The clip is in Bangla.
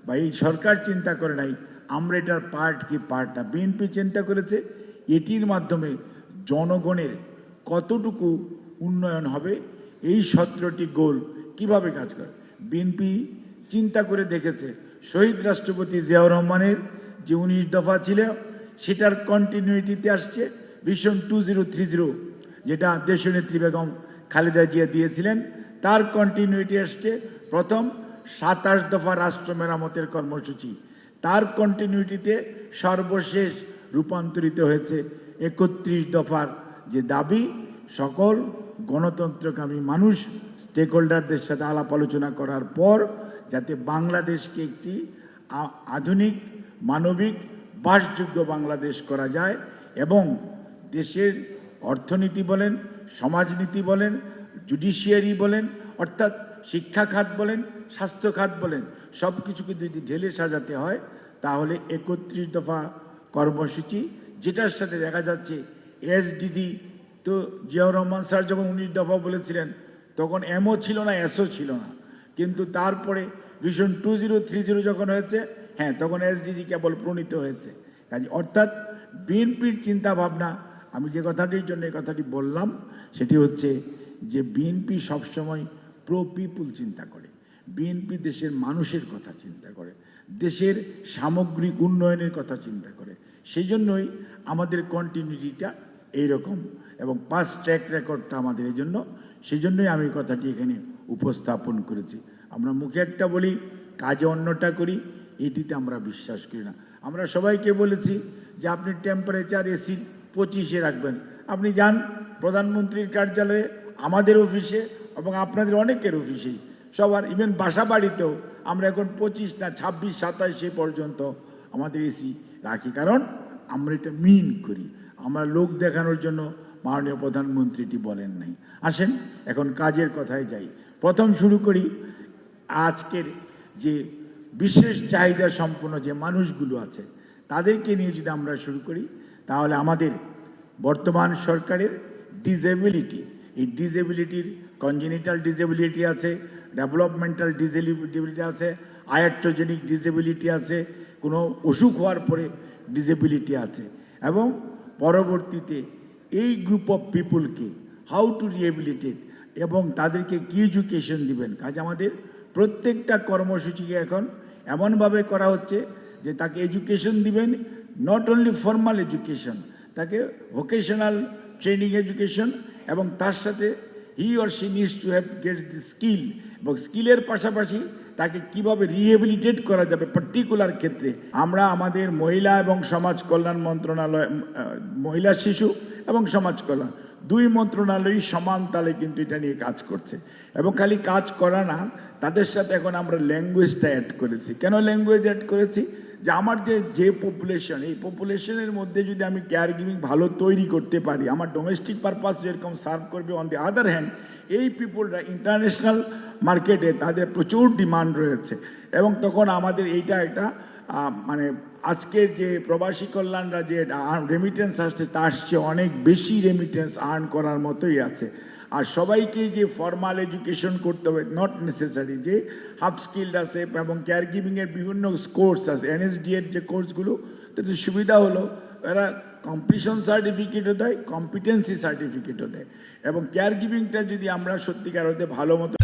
বা এই সরকার চিন্তা করে নাই আমরা এটার পার্ট কি পার্ট না। বিএনপি চিন্তা করেছে এটির মাধ্যমে জনগণের কতটুকু উন্নয়ন হবে, এই 17টি গোল কিভাবে কাজ করে। বিএনপি চিন্তা করে দেখেছে শহীদ রাষ্ট্রপতি জিয়াউর রহমানের যে 19 দফা ছিল সেটার কন্টিনিউটিতে আসছে ভিশন 2030, যেটা দেশনেত্রী বেগম খালেদা জিয়া দিয়েছিলেন, তার কন্টিনিউটি আসছে প্রথম 27 দফা রাষ্ট্র মেরামতের কর্মসূচি, তার কন্টিনিউটিতে সর্বশেষ রূপান্তরিত হয়েছে 31 দফার যে দাবি সকল গণতন্ত্রকামী মানুষ স্টেক হোল্ডারদের সাথে আলাপ আলোচনা করার পর যাতে বাংলাদেশকে একটি আধুনিক মানবিক বাসযোগ্য বাংলাদেশ করা যায় এবং দেশের অর্থনীতি বলেন, সমাজনীতি বলেন, জুডিশিয়ারি বলেন, অর্থাৎ শিক্ষা খাত বলেন, স্বাস্থ্য খাত বলেন, সব কিছুকে যদি ঢেলে সাজাতে হয় তাহলে 31 দফা কর্মসূচি, যেটার সাথে দেখা যাচ্ছে এসডিজি। তো জিয়াউর রহমান স্যার যখন 19 দফা বলেছিলেন তখন এমও ছিল না, এসও ছিল না, কিন্তু তারপরে ভিশন 2030 যখন হয়েছে, হ্যাঁ, তখন এসডিজি কেবল প্রণীত হয়েছে। কাজে অর্থাৎ বিএনপির চিন্তা ভাবনা, আমি যে কথাটির জন্য এই কথাটি বললাম সেটি হচ্ছে যে বিএনপি সবসময় প্রো পিপুল চিন্তা করে, বিএনপি দেশের মানুষের কথা চিন্তা করে, দেশের সামগ্রিক উন্নয়নের কথা চিন্তা করে। সেই জন্যই আমাদের কন্টিনিউটিটা এইরকম এবং পাস ট্র্যাক রেকর্ডটা আমাদের এই জন্য, সেই জন্যই আমি কথাটি এখানে উপস্থাপন করেছি। আমরা মুখে একটা বলি, কাজে অন্যটা করি, এটিতে আমরা বিশ্বাস করি না। আমরা সবাইকে বলেছি যে আপনি টেম্পারেচার এসি 25-এ রাখবেন। আপনি যান প্রধানমন্ত্রীর কার্যালয়ে, আমাদের অফিসে এবং আপনাদের অনেকের অফিসেই, সবার ইভেন বাসা বাড়িতেও আমরা এখন 25 না 26-27 পর্যন্ত আমাদের এসি রাখি, কারণ আমরা এটা মিন করি। আমরা লোক দেখানোর জন্য মাননীয় প্রধানমন্ত্রীটি বলেন নাই। আসেন এখন কাজের কথায় যাই। প্রথম শুরু করি আজকের যে বিশেষ চাহিদা সম্পন্ন যে মানুষগুলো আছে তাদেরকে নিয়ে যদি আমরা শুরু করি তাহলে আমাদের বর্তমান সরকারের ডিসেবিলিটি, এই ডিসেবিলিটির কনজেনিটাল ডিসেবিলিটি আছে, ডেভেলপমেন্টাল ডিসেবিলিটি আছে, আয়াট্রোজেনিক ডিসেবিলিটি আছে, কোনো অসুখ হওয়ার পরে ডিসেবিলিটি আছে, এবং পরবর্তীতে এই গ্রুপ অফ পিপুলকে হাউ টু রিহেবিলিটেট এবং তাদেরকে কি এডুকেশন দিবেন। কাজ আমাদের প্রত্যেকটা কর্মসূচিকে এখন এমনভাবে করা হচ্ছে যে তাকে এডুকেশন দিবেন, নট অনলি ফর্মাল এডুকেশন, তাকে ভোকেশনাল ট্রেনিং এডুকেশন, এবং তার সাথে he or she needs to have get the skill, এবং স্কিলের পাশাপাশি তাকে কিভাবে রিহেবিলিটেট করা যাবে পার্টিকুলার ক্ষেত্রে। আমরা আমাদের মহিলা এবং সমাজ কল্যাণ মন্ত্রণালয়, মহিলা শিশু এবং সমাজ কল্যাণ 2 মন্ত্রণালয়ই সমান তালে কিন্তু এটা নিয়ে কাজ করছে, এবং খালি কাজ করা না, তাদের সাথে এখন আমরা ল্যাঙ্গুয়েজটা অ্যাড করেছি। কেন ল্যাঙ্গুয়েজ অ্যাড করেছি? যে আমার যে পপুলেশন, এই পপুলেশনের মধ্যে যদি আমি কেয়ার গিভিং ভালো তৈরি করতে পারি, আমার ডোমেস্টিক পারপাস যেরকম সার্ভ করবে, অন দি আদার হ্যান্ড এই পিপুলরা ইন্টারন্যাশনাল মার্কেটে তাদের প্রচুর ডিমান্ড রয়েছে, এবং তখন আমাদের এইটা একটা মানে আজকের যে প্রবাসী কল্যাণরা যে রেমিটেন্স আসছে তার চেয়ে অনেক বেশি রেমিটেন্স আর্ন করার মতোই আছে। আর সবাইকে যে ফর্মাল এডুকেশন করতে হবে নট নেসেসারি, যে হাফ স্কিল্ড আছে এবং কেয়ার গিভিংয়ের বিভিন্ন কোর্স আছে, এনএসডি এর যে কোর্সগুলো, তাতে সুবিধা হলো এরা কম্পিটিশন সার্টিফিকেটও দেয়, কম্পিটেন্সি সার্টিফিকেটও দেয়, এবং কেয়ার গিভিংটা যদি আমরা সত্যিকার হতে ভালো মতো